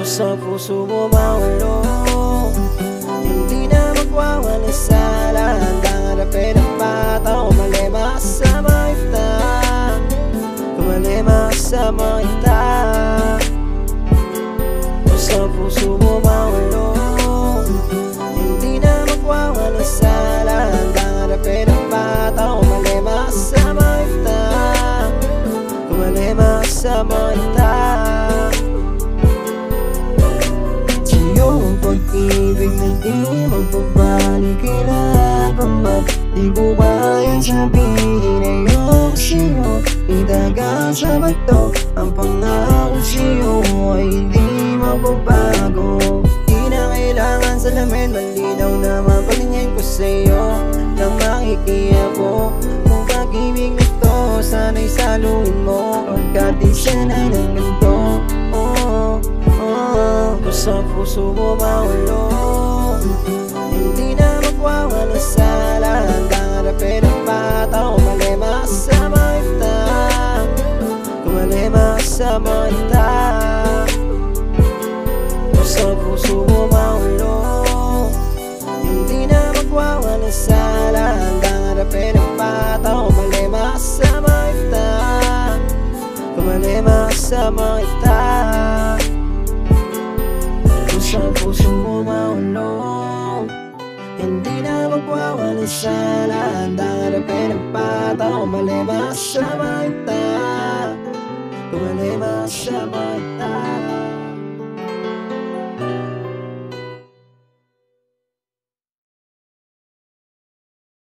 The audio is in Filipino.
Sa puso mo maulong, hindi na magwawala sa landang harapin ang bata. Umalema sa mga ita, umalema sa mga ita. Sa puso mo maulong, hindi na magwawala sa landang harapin ang bata. Umalema sa mga ita, umalema sa mga ita. Pag-ibig na di magbabalik kailan pa man. Di ko kayang sabihin ayoko sa'yo, itagal sa bato. Ang pangako sa'yo ay hindi magbabago. Di na kailangan salamin, malinaw na mapalingin ko sa'yo nang makikiyabo. Kung pag-ibig nito sana'y saluhin mo, pagkat di sanay ng ganito. Sa puso mo maulong, hindi na magwawala sa landang harapin ang bata. Umalema sa mga ita, umalema sa mga ita. Sa puso mo maulong, hindi na magwawala sa landang harapin ang bata. Umalema sa mga ita, umalema sa mga ita. Sa puso mo maulong, hindi na magwawala sa landang harapin ang bata. Umalema sa mga ita, umalema sa mga ita.